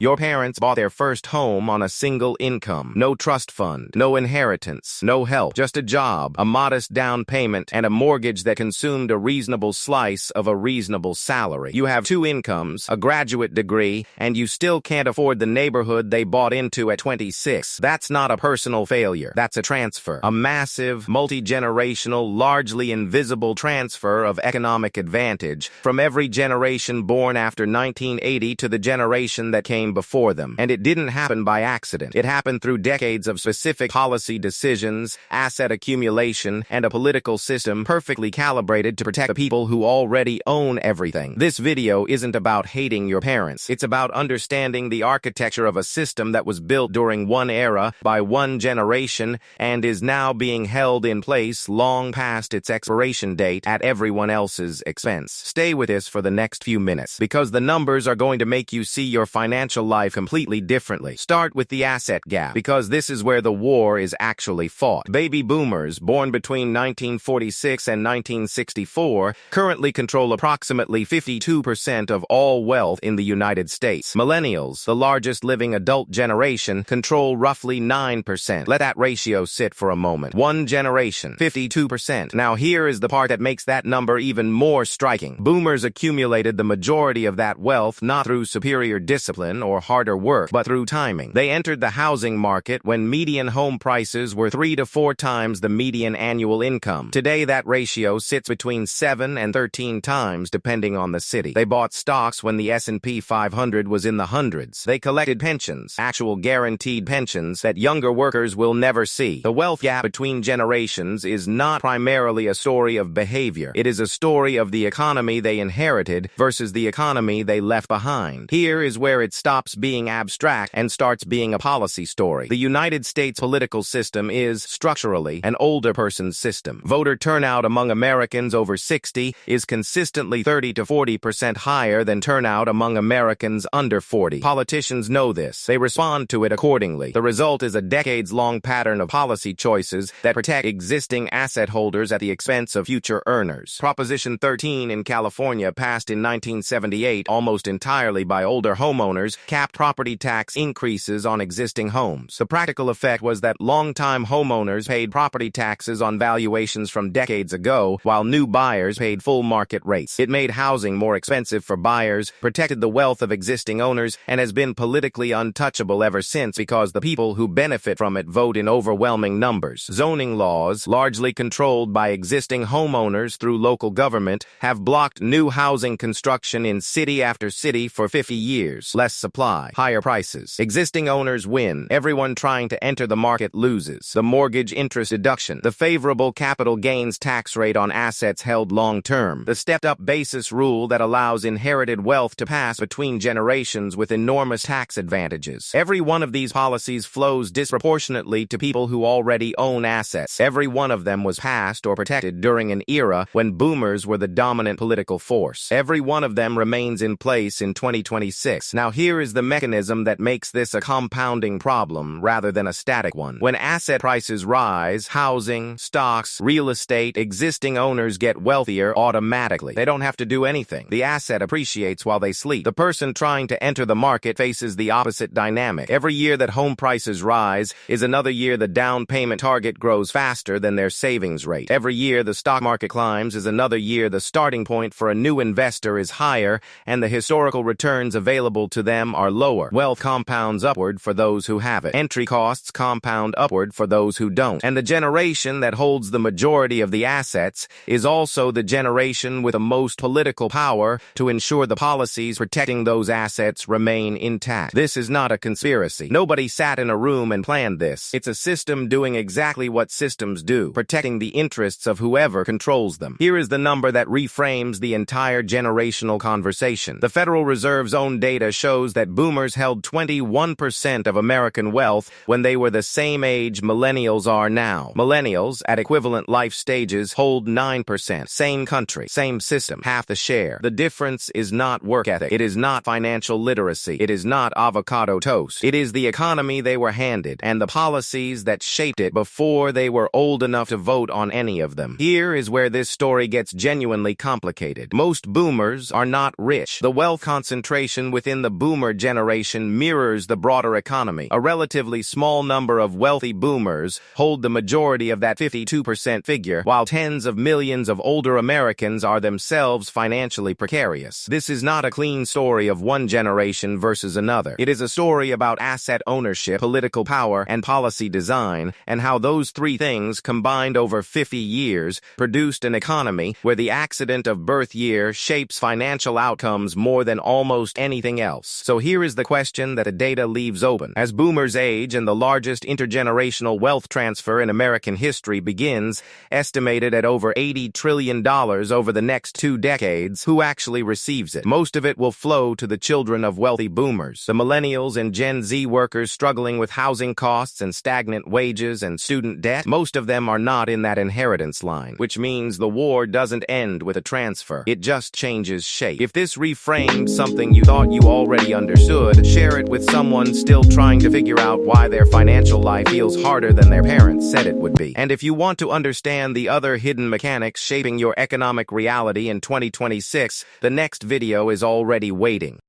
Your parents bought their first home on a single income. No trust fund, no inheritance, no help, just a job, a modest down payment, and a mortgage that consumed a reasonable slice of a reasonable salary. You have two incomes, a graduate degree, and you still can't afford the neighborhood they bought into at 26. That's not a personal failure. That's a transfer. A massive, multi-generational, largely invisible transfer of economic advantage from every generation born after 1980 to the generation that came before them. And it didn't happen by accident. It happened through decades of specific policy decisions, asset accumulation, and a political system perfectly calibrated to protect the people who already own everything. This video isn't about hating your parents. It's about understanding the architecture of a system that was built during one era by one generation and is now being held in place long past its expiration date at everyone else's expense. Stay with us for the next few minutes, because the numbers are going to make you see your financial life completely differently. Start with the asset gap, because this is where the war is actually fought. Baby boomers, born between 1946 and 1964, currently control approximately 52% of all wealth in the United States. Millennials, the largest living adult generation, control roughly 9%. Let that ratio sit for a moment. One generation, 52%. Now here is the part that makes that number even more striking. Boomers accumulated the majority of that wealth not through superior discipline or harder work, but through timing. They entered the housing market when median home prices were 3 to 4 times the median annual income. Today, that ratio sits between 7 and 13 times, depending on the city. They bought stocks when the S&P 500 was in the hundreds. They collected pensions, actual guaranteed pensions that younger workers will never see. The wealth gap between generations is not primarily a story of behavior. It is a story of the economy they inherited versus the economy they left behind. Here is where it stops being abstract and starts being a policy story. The United States political system is, structurally, an older person's system. Voter turnout among Americans over 60 is consistently 30 to 40% higher than turnout among Americans under 40. Politicians know this. They respond to it accordingly. The result is a decades-long pattern of policy choices that protect existing asset holders at the expense of future earners. Proposition 13 in California, passed in 1978 almost entirely by older homeowners, capped property tax increases on existing homes. The practical effect was that longtime homeowners paid property taxes on valuations from decades ago, while new buyers paid full market rates. It made housing more expensive for buyers, protected the wealth of existing owners, and has been politically untouchable ever since because the people who benefit from it vote in overwhelming numbers. Zoning laws, largely controlled by existing homeowners through local government, have blocked new housing construction in city after city for 50 years. Less supply, higher prices. Existing owners win. Everyone trying to enter the market loses. The mortgage interest deduction, the favorable capital gains tax rate on assets held long-term, the stepped-up basis rule that allows inherited wealth to pass between generations with enormous tax advantages. Every one of these policies flows disproportionately to people who already own assets. Every one of them was passed or protected during an era when boomers were the dominant political force. Every one of them remains in place in 2026. Now here is the mechanism that makes this a compounding problem rather than a static one. When asset prices rise, housing, stocks, real estate, existing owners get wealthier automatically. They don't have to do anything. The asset appreciates while they sleep. The person trying to enter the market faces the opposite dynamic. Every year that home prices rise is another year the down payment target grows faster than their savings rate. Every year the stock market climbs is another year the starting point for a new investor is higher and the historical returns available to them are lower. Wealth compounds upward for those who have it. Entry costs compound upward for those who don't. And the generation that holds the majority of the assets is also the generation with the most political power to ensure the policies protecting those assets remain intact. This is not a conspiracy. Nobody sat in a room and planned this. It's a system doing exactly what systems do, protecting the interests of whoever controls them. Here is the number that reframes the entire generational conversation. The Federal Reserve's own data shows that boomers held 21% of American wealth when they were the same age millennials are now. Millennials, at equivalent life stages, hold 9%. Same country, same system, half the share. The difference is not work ethic. It is not financial literacy. It is not avocado toast. It is the economy they were handed and the policies that shaped it before they were old enough to vote on any of them. Here is where this story gets genuinely complicated. Most boomers are not rich. The wealth concentration within the boomer boomer generation mirrors the broader economy. A relatively small number of wealthy boomers hold the majority of that 52% figure, while tens of millions of older Americans are themselves financially precarious. This is not a clean story of one generation versus another. It is a story about asset ownership, political power, and policy design, and how those three things combined over 50 years produced an economy where the accident of birth year shapes financial outcomes more than almost anything else. So here is the question that the data leaves open. As boomers age and the largest intergenerational wealth transfer in American history begins, estimated at over $80 trillion over the next 2 decades, who actually receives it? Most of it will flow to the children of wealthy boomers. The millennials and Gen Z workers struggling with housing costs and stagnant wages and student debt, most of them are not in that inheritance line, which means the war doesn't end with a transfer. It just changes shape. If this reframed something you thought you already understood, share it with someone still trying to figure out why their financial life feels harder than their parents said it would be. And if you want to understand the other hidden mechanics shaping your economic reality in 2026, the next video is already waiting.